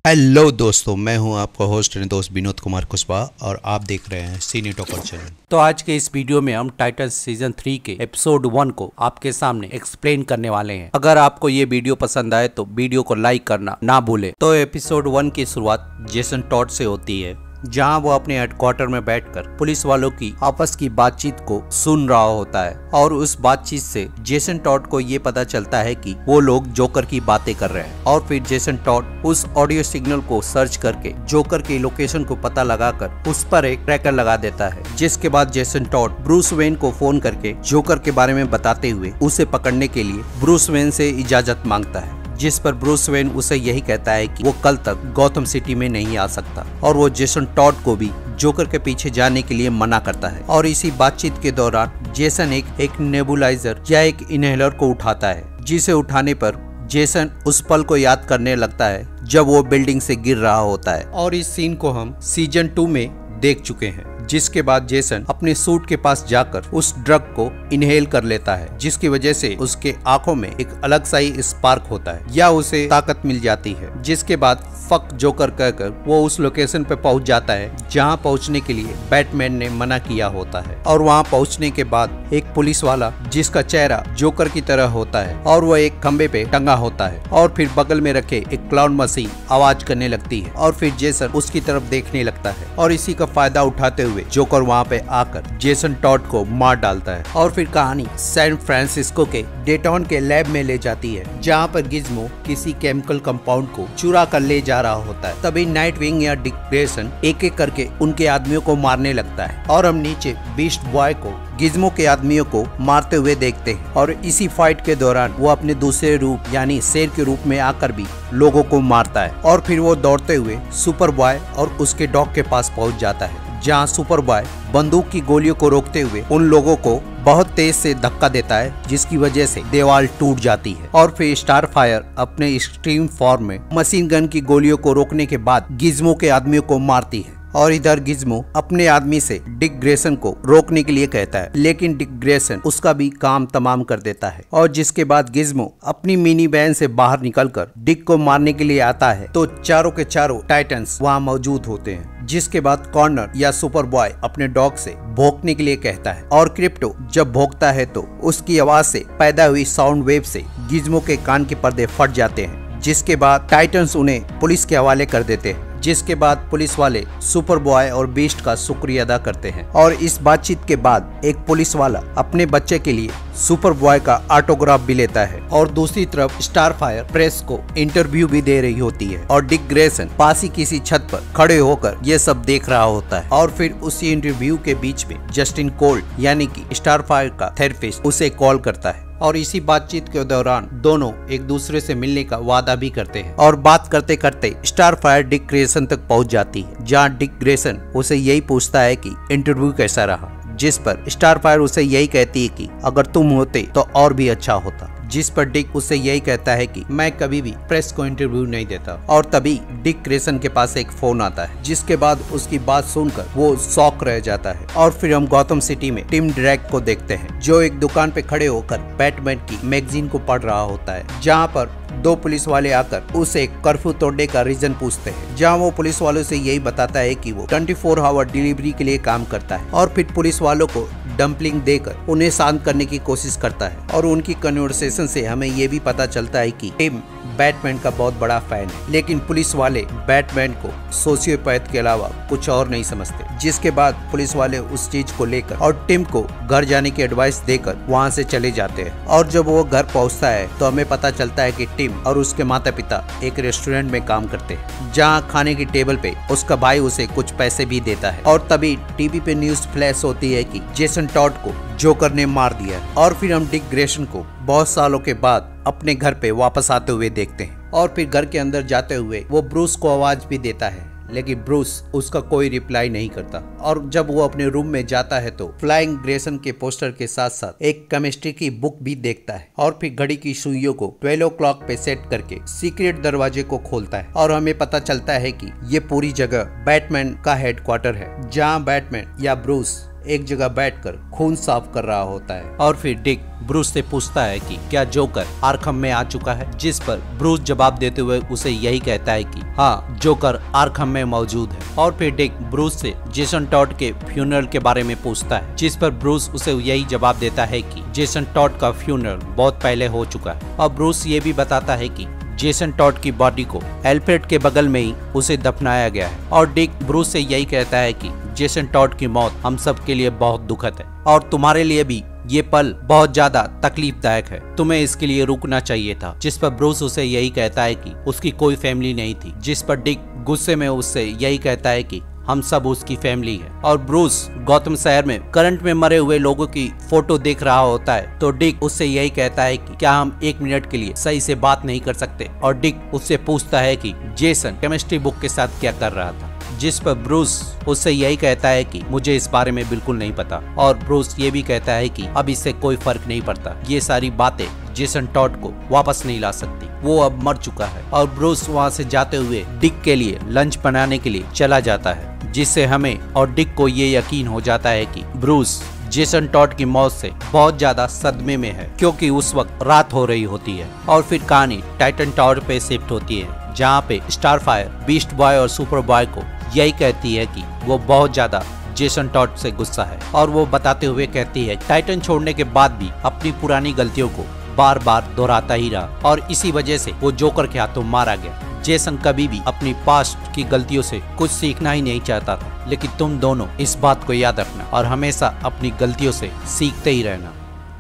Hello दोस्तों, मैं हूं आपका होस्ट एंड दोस्त विनोद कुमार कुशवाहा और आप देख रहे हैं सीनी टॉकर चैनल। तो आज के इस वीडियो में हम टाइटंस सीजन 3 के एपिसोड 1 को आपके सामने एक्सप्लेन करने वाले हैं। अगर आपको ये वीडियो पसंद आए तो वीडियो को लाइक करना ना भूले। तो एपिसोड 1 की शुरुआत जेसन टॉड से होती है, जहां वो अपने हेडक्वार्टर में बैठकर पुलिस वालों की आपस की बातचीत को सुन रहा होता है और उस बातचीत से जेसन टॉड को ये पता चलता है कि वो लोग जोकर की बातें कर रहे हैं। और फिर जेसन टॉड उस ऑडियो सिग्नल को सर्च करके जोकर की लोकेशन को पता लगाकर उस पर एक ट्रैकर लगा देता है, जिसके बाद जेसन टॉड ब्रूस वेन को फोन करके जोकर के बारे में बताते हुए उसे पकड़ने के लिए ब्रूस वेन से इजाजत मांगता है, जिस पर ब्रूस वेन उसे यही कहता है कि वो कल तक गौतम सिटी में नहीं आ सकता और वो जेसन टॉड को भी जोकर के पीछे जाने के लिए मना करता है। और इसी बातचीत के दौरान जेसन एक नेबुलाइजर या एक इनहेलर को उठाता है, जिसे उठाने पर जेसन उस पल को याद करने लगता है जब वो बिल्डिंग से गिर रहा होता है। और इस सीन को हम सीजन 2 में देख चुके हैं, जिसके बाद जेसन अपने सूट के पास जाकर उस ड्रग को इनहेल कर लेता है, जिसकी वजह से उसके आंखों में एक अलग सा ही स्पार्क होता है या उसे ताकत मिल जाती है। जिसके बाद फक जोकर कहकर वो उस लोकेशन पे पहुंच जाता है जहां पहुंचने के लिए बैटमैन ने मना किया होता है। और वहां पहुंचने के बाद एक पुलिस वाला जिसका चेहरा जोकर की तरह होता है और वह एक खंबे पे टंगा होता है और फिर बगल में रखे एक क्लाउन मशीन आवाज करने लगती है और फिर जेसन उसकी तरफ देखने लगता है और इसी का फायदा उठाते हुए जोकर वहां पे आकर जेसन टॉड को मार डालता है। और फिर कहानी सैन फ्रांसिस्को के डेटॉन के लैब में ले जाती है, जहां पर गिज़्मो किसी केमिकल कंपाउंड को चुरा कर ले जा रहा होता है। तभी नाइटविंग या डिक ग्रेसन एक एक करके उनके आदमियों को मारने लगता है और हम नीचे बीस्ट बॉय को गिज़्मो के आदमियों को मारते हुए देखते हैं। और इसी फाइट के दौरान वो अपने दूसरे रूप यानी शेर के रूप में आकर भी लोगों को मारता है। और फिर वो दौड़ते हुए सुपर बॉय और उसके डॉग के पास पहुंच जाता है, जहां सुपर बॉय बंदूक की गोलियों को रोकते हुए उन लोगों को बहुत तेज से धक्का देता है, जिसकी वजह से दीवार टूट जाती है। और फिर स्टार फायर अपने एक्सट्रीम फॉर्म में मशीन गन की गोलियों को रोकने के बाद गिज़्मो के आदमियों को मारती है। और इधर गिज़्मो अपने आदमी से डिक ग्रेसन को रोकने के लिए कहता है, लेकिन डिक ग्रेसन उसका भी काम तमाम कर देता है। और जिसके बाद गिज़्मो अपनी मिनी वैन से बाहर निकलकर डिक को मारने के लिए आता है, तो चारों के चारों टाइटंस वहां मौजूद होते हैं। जिसके बाद कॉर्नर या सुपर बॉय अपने डॉग से भौंकने के लिए कहता है और क्रिप्टो जब भौंकता है तो उसकी आवाज से पैदा हुई साउंड वेव से गिज़्मो के कान के पर्दे फट जाते हैं। जिसके बाद टाइटंस उन्हें पुलिस के हवाले कर देते हैं, जिसके बाद पुलिस वाले सुपर बॉय और बीस्ट का शुक्रिया अदा करते हैं। और इस बातचीत के बाद एक पुलिस वाला अपने बच्चे के लिए सुपर बॉय का ऑटोग्राफ भी लेता है और दूसरी तरफ स्टार फायर प्रेस को इंटरव्यू भी दे रही होती है और डिक ग्रेसन पास ही किसी छत पर खड़े होकर ये सब देख रहा होता है। और फिर उसी इंटरव्यू के बीच में जस्टिन कोल्ड यानी कि स्टार फायर का थेरेपिस्ट उसे कॉल करता है और इसी बातचीत के दौरान दोनों एक दूसरे से मिलने का वादा भी करते हैं। और बात करते करते स्टार फायर डिक ग्रेसन तक पहुंच जाती है, जहां डिक ग्रेसन उसे यही पूछता है कि इंटरव्यू कैसा रहा, जिस पर स्टार फायर उसे यही कहती है कि अगर तुम होते तो और भी अच्छा होता। जिस पर डिक उससे यही कहता है कि मैं कभी भी प्रेस को इंटरव्यू नहीं देता। और तभी डिक ग्रेसन के पास एक फोन आता है, जिसके बाद उसकी बात सुनकर वो शॉक रह जाता है। और फिर हम गौतम सिटी में टिम ड्रैक को देखते हैं, जो एक दुकान पे खड़े होकर बैटमैन की मैगजीन को पढ़ रहा होता है, जहाँ पर दो पुलिस वाले आकर उसे कर्फ्यू तोड़ने का रीजन पूछते हैं, जहां वो पुलिस वालों से यही बताता है कि वो 24 आवर डिलीवरी के लिए काम करता है। और फिर पुलिस वालों को डंपलिंग देकर उन्हें शांत करने की कोशिश करता है। और उनकी कन्वर्सेशन से हमें ये भी पता चलता है कि टिम बैटमैन का बहुत बड़ा फैन है, लेकिन पुलिस वाले बैटमैन को सोशियोपैथ के अलावा कुछ और नहीं समझते। जिसके बाद पुलिस वाले उस चीज को लेकर और टिम को घर जाने की एडवाइस देकर वहां से चले जाते हैं। और जब वो घर पहुंचता है तो हमें पता चलता है कि टिम और उसके माता पिता एक रेस्टोरेंट में काम करते हैं, जहां खाने की टेबल पे उसका भाई उसे कुछ पैसे भी देता है। और तभी टीवी पे न्यूज फ्लैश होती है कि जेसन टॉड को जोकर ने मार दिया है। और फिर हम डिक ग्रेसन को बहुत सालों के बाद अपने घर पे वापस आते हुए देखते हैं। और फिर घर के अंदर जाते हुए वो ब्रूस को आवाज भी देता है, लेकिन ब्रूस उसका कोई रिप्लाई नहीं करता। और जब वो अपने रूम में जाता है तो फ्लाइंग ग्रेसन के पोस्टर के साथ साथ एक केमिस्ट्री की बुक भी देखता है। और फिर घड़ी की सुइयों को 12 o'clock पे सेट करके सीक्रेट दरवाजे को खोलता है और हमें पता चलता है कि ये पूरी जगह बैटमैन का हेडक्वार्टर है, जहाँ बैटमैन या ब्रूस एक जगह बैठकर खून साफ कर रहा होता है। और फिर डिक ब्रूस से पूछता है कि क्या जोकर आर्खम में आ चुका है, जिस पर ब्रूस जवाब देते हुए उसे यही कहता है कि हाँ, जोकर आर्खम में मौजूद है। और फिर डिक ब्रूस से जेसन टॉड के फ्यूनरल के बारे में पूछता है, जिस पर ब्रूस उसे यही जवाब देता है कि जेसन टॉड का फ्यूनरल बहुत पहले हो चुका है। और ब्रूस ये भी बताता है कि जेसन टॉड की बॉडी को एल्फ्रेड के बगल में ही उसे दफनाया गया है। और डिक ब्रूस से यही कहता है कि जेसन टॉड की मौत हम सब के लिए बहुत दुखद है और तुम्हारे लिए भी ये पल बहुत ज्यादा तकलीफदायक है, तुम्हें इसके लिए रुकना चाहिए था। जिस पर ब्रूस उसे यही कहता है कि उसकी कोई फैमिली नहीं थी, जिस पर डिक गुस्से में उससे यही कहता है कि हम सब उसकी फैमिली है। और ब्रूस गौतम शहर में करंट में मरे हुए लोगों की फोटो देख रहा होता है, तो डिक उससे यही कहता है कि क्या हम 1 मिनट के लिए सही से बात नहीं कर सकते। और डिक उससे पूछता है कि जेसन केमिस्ट्री बुक के साथ क्या कर रहा था, जिस पर ब्रूस उससे यही कहता है कि मुझे इस बारे में बिल्कुल नहीं पता। और ब्रूस ये भी कहता है कि अब इससे कोई फर्क नहीं पड़ता, ये सारी बातें जेसन टॉड को वापस नहीं ला सकती, वो अब मर चुका है। और ब्रूस वहाँ से जाते हुए डिक के लिए लंच बनाने के लिए चला जाता है, जिससे हमें और डिक को ये यकीन हो जाता है कि ब्रूस जेसन टॉड की मौत से बहुत ज्यादा सदमे में है, क्योंकि उस वक्त रात हो रही होती है। और फिर कहानी टाइटन टावर पे शिफ्ट होती है, जहाँ पे स्टारफायर बीस्ट बॉय और सुपर बॉय को यही कहती है कि वो बहुत ज्यादा जेसन टॉड से गुस्सा है। और वो बताते हुए कहती है टाइटन छोड़ने के बाद भी अपनी पुरानी गलतियों को बार बार दोहराता ही रहा और इसी वजह से वो जोकर के हाथों मारा गया। जेसन कभी भी अपनी पास्ट की गलतियों से कुछ सीखना ही नहीं चाहता था, लेकिन तुम दोनों इस बात को याद रखना और हमेशा अपनी गलतियों से सीखते ही रहना।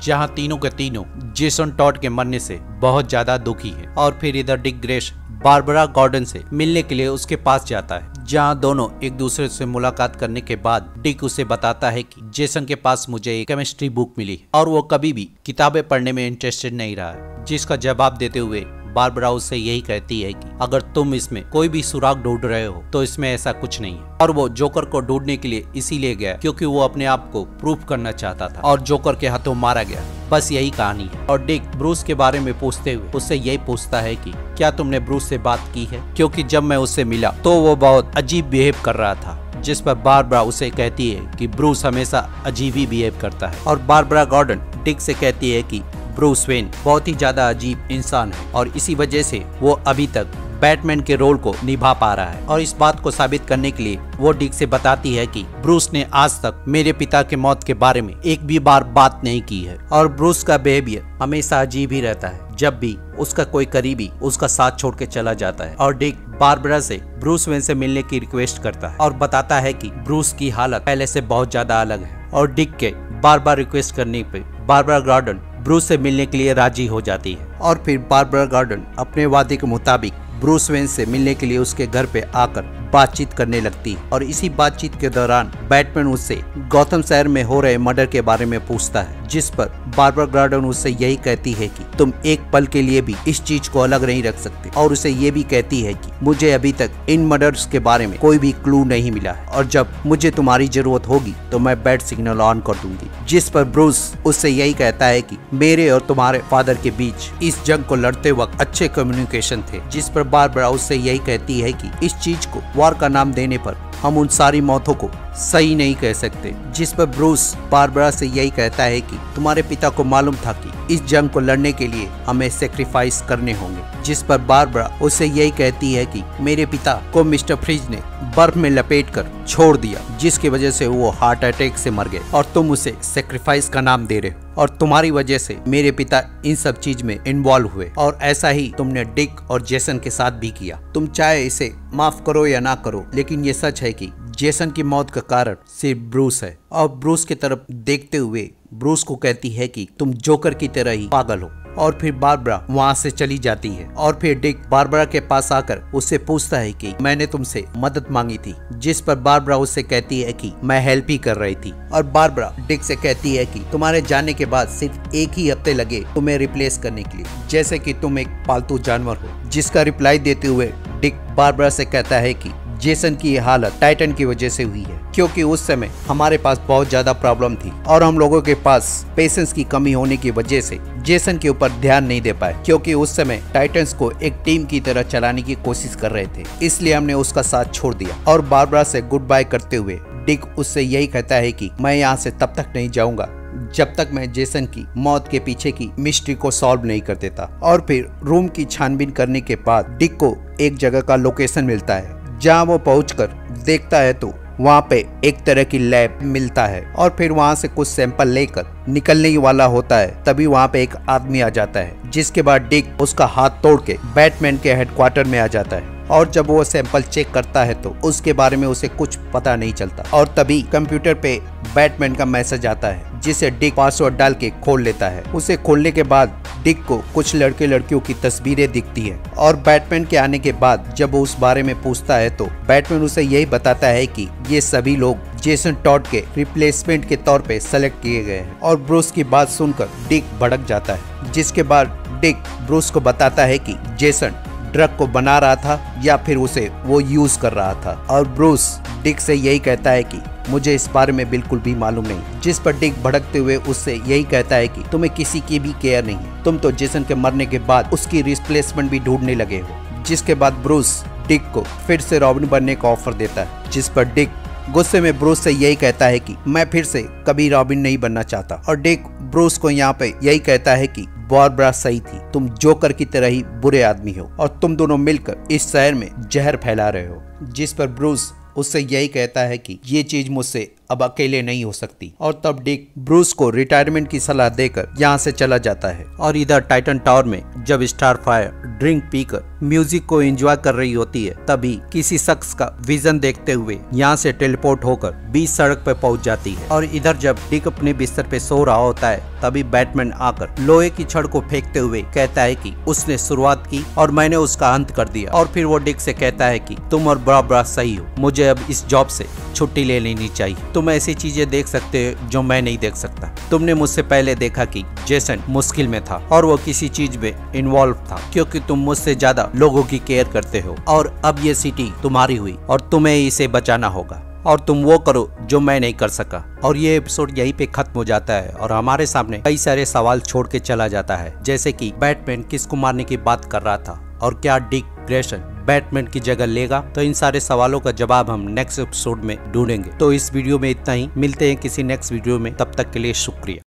जहाँ तीनों के तीनों जेसन टॉड के मरने से बहुत ज्यादा दुखी है। और फिर इधर डिक ग्रेश बारबरा गॉर्डन से मिलने के लिए उसके पास जाता है, जहाँ दोनों एक दूसरे से मुलाकात करने के बाद डिक उसे बताता है कि जेसन के पास मुझे एक केमिस्ट्री बुक मिली और वो कभी भी किताबें पढ़ने में इंटरेस्टेड नहीं रहा है। जिसका जवाब देते हुए बारबरा उससे यही कहती है कि अगर तुम इसमें कोई भी सुराग ढूंढ रहे हो तो इसमें ऐसा कुछ नहीं है। और वो जोकर को ढूंढने के लिए इसीलिए गया क्योंकि वो अपने आप को प्रूफ करना चाहता था और जोकर के हाथों मारा गया। बस यही कहानी है। और डिक ब्रूस के बारे में पूछते हुए उससे यही पूछता है कि क्या तुमने ब्रूस से बात की है, क्योंकि जब मैं उससे मिला तो वो बहुत अजीब बिहेव कर रहा था। जिस पर बारबरा उसे कहती है कि ब्रूस हमेशा अजीब ही बिहेव करता है। और बारबरा गॉर्डन डिक से कहती है कि ब्रूस वेन बहुत ही ज्यादा अजीब इंसान है और इसी वजह से वो अभी तक बैटमैन के रोल को निभा पा रहा है। और इस बात को साबित करने के लिए वो डिक से बताती है कि ब्रूस ने आज तक मेरे पिता के मौत के बारे में एक भी बार बात नहीं की है और ब्रूस का बिहेवियर हमेशा अजीब ही रहता है जब भी उसका कोई करीबी उसका साथ छोड़ के चला जाता है। और डिक बारबरा से ब्रूस वेन से मिलने की रिक्वेस्ट करता है और बताता है कि ब्रूस की हालत पहले से बहुत ज्यादा अलग है। और डिक के बार बार रिक्वेस्ट करने पे बारबरा गॉर्डन ब्रूस से मिलने के लिए राजी हो जाती है। और फिर बारबरा गॉर्डन अपने वादे के मुताबिक ब्रूस वेन से मिलने के लिए उसके घर पे आकर बातचीत करने लगती है। और इसी बातचीत के दौरान बैटमैन उससे गौतम शहर में हो रहे मर्डर के बारे में पूछता है, जिस पर बारबरा गॉर्डन उससे यही कहती है कि तुम एक पल के लिए भी इस चीज को अलग नहीं रख सकते। और उसे ये भी कहती है कि मुझे अभी तक इन मर्डर्स के बारे में कोई भी क्लू नहीं मिला है और जब मुझे तुम्हारी जरूरत होगी तो मैं बैट सिग्नल ऑन कर दूंगी। जिस पर ब्रूस उससे यही कहता है कि मेरे और तुम्हारे फादर के बीच इस जंग को लड़ते वक्त अच्छे कम्युनिकेशन थे। जिस पर बारबरा उससे यही कहती है कि इस चीज को वार का नाम देने पर हम उन सारी मौतों को सही नहीं कह सकते। जिस पर ब्रूस बारबरा से यही कहता है कि तुम्हारे पिता को मालूम था कि इस जंग को लड़ने के लिए हमें सेक्रीफाइस करने होंगे। जिस पर बारबरा उससे यही कहती है कि मेरे पिता को मिस्टर फ्रीज ने बर्फ में लपेटकर छोड़ दिया, जिसकी वजह से वो हार्ट अटैक से मर गए और तुम उसे सेक्रीफाइस का नाम दे रहे हो और तुम्हारी वजह से मेरे पिता इन सब चीज में इन्वॉल्व हुए और ऐसा ही तुमने डिक और जेसन के साथ भी किया। तुम चाहे इसे माफ करो या ना करो, लेकिन ये सच है कि जेसन की मौत का कारण सिर्फ ब्रूस है। और ब्रूस की तरफ देखते हुए ब्रूस को कहती है कि तुम जोकर की तरह ही पागल हो। और फिर बारबरा वहाँ से चली जाती है। और फिर डिक बारबरा के पास आकर उससे पूछता है कि मैंने तुमसे मदद मांगी थी। जिस पर बारबरा उससे कहती है कि मैं हेल्प ही कर रही थी। और बारबरा डिक से कहती है कि तुम्हारे जाने के बाद सिर्फ 1 ही हफ्ते लगे तुम्हें रिप्लेस करने के लिए, जैसे कि तुम एक पालतू जानवर हो। जिसका रिप्लाई देते हुए डिक बारबरा से कहता है कि जेसन की हालत टाइटन की वजह से हुई है, क्योंकि उस समय हमारे पास बहुत ज्यादा प्रॉब्लम थी और हम लोगों के पास पेशेंस की कमी होने की वजह से जेसन के ऊपर ध्यान नहीं दे पाए, क्योंकि उस समय टाइटन्स को एक टीम की तरह चलाने की कोशिश कर रहे थे, इसलिए हमने उसका साथ छोड़ दिया। और बारबरा से गुड बाय करते हुए डिक उससे यही कहता है कि मैं यहाँ से तब तक नहीं जाऊंगा जब तक मैं जेसन की मौत के पीछे की मिस्ट्री को सॉल्व नहीं कर देता। और फिर रूम की छानबीन करने के बाद डिक को एक जगह का लोकेशन मिलता है, जहाँ वो पहुंचकर देखता है तो वहाँ पे एक तरह की लैब मिलता है। और फिर वहाँ से कुछ सैंपल लेकर निकलने ही वाला होता है, तभी वहाँ पे एक आदमी आ जाता है, जिसके बाद डिक उसका हाथ तोड़ के बैटमैन के हेडक्वार्टर में आ जाता है। और जब वो सैंपल चेक करता है तो उसके बारे में उसे कुछ पता नहीं चलता। और तभी कंप्यूटर पे बैटमैन का मैसेज आता है, जिसे डिक पासवर्ड डाल के खोल लेता है। उसे खोलने के बाद डिक को कुछ लड़के लड़कियों की तस्वीरें दिखती है। और बैटमैन के आने के बाद जब वो उस बारे में पूछता है तो बैटमैन उसे यही बताता है कि ये सभी लोग जेसन टॉड के रिप्लेसमेंट के तौर पे सेलेक्ट किए गए हैं। और ब्रूस की बात सुनकर डिक भड़क जाता है, जिसके बाद डिक ब्रूस को बताता है कि जेसन ड्रग को बना रहा था या फिर उसे वो यूज कर रहा था। और ब्रूस डिक से यही कहता है कि मुझे इस बारे में बिल्कुल भी मालूम नहीं, जिस पर डिक भड़कते हुए उससे यही कहता है कि तुम्हें किसी की भी केयर नहीं है, तुम तो जेसन के मरने के बाद उसकी रिप्लेसमेंट भी ढूंढने लगे हो। जिसके बाद ब्रूस डिक को फिर से रॉबिन बनने का ऑफर देता है, जिस पर डिक गुस्से में ब्रूस से यही कहता है कि मैं फिर से कभी रॉबिन नहीं बनना चाहता। और डिक ब्रूस को यहाँ पे यही कहता है कि बारबरा सही थी, तुम जोकर की तरह ही बुरे आदमी हो और तुम दोनों मिलकर इस शहर में जहर फैला रहे हो। जिस पर ब्रूस उससे यही कहता है कि ये चीज मुझसे अब अकेले नहीं हो सकती। और तब डिक ब्रूस को रिटायरमेंट की सलाह देकर यहाँ से चला जाता है। और इधर टाइटन टावर में जब स्टारफायर ड्रिंक पीकर म्यूजिक को एंजॉय कर रही होती है, तभी किसी शख्स का विजन देखते हुए यहाँ से टेलीपोर्ट होकर बीच सड़क पर पहुंच जाती है। और इधर जब डिक अपने बिस्तर पे सो रहा होता है, तभी बैटमैन आकर लोहे की छड़ को फेंकते हुए कहता है कि उसने शुरुआत की और मैंने उसका अंत कर दिया। और फिर वो डिक से कहता है कि तुम और बारबरा सही हो, मुझे अब इस जॉब से छुट्टी ले लेनी चाहिए। तुम ऐसी चीजें देख सकते हो जो मैं नहीं देख सकता। तुमने मुझसे पहले देखा कि जेसन मुश्किल में था और वो किसी चीज में इन्वॉल्व था, क्योंकि तुम मुझसे ज्यादा लोगों की केयर करते हो। और अब ये सिटी तुम्हारी हुई और तुम्हें इसे बचाना होगा और तुम वो करो जो मैं नहीं कर सका। और ये एपिसोड यहीं पे खत्म हो जाता है और हमारे सामने कई सारे सवाल छोड़ के चला जाता है, जैसे कि बैटमैन किसको मारने की बात कर रहा था और क्या डिक ग्रेसन बैटमैन की जगह लेगा। तो इन सारे सवालों का जवाब हम नेक्स्ट एपिसोड में ढूंढेंगे। तो इस वीडियो में इतना ही, मिलते हैं किसी नेक्स्ट वीडियो में, तब तक के लिए शुक्रिया।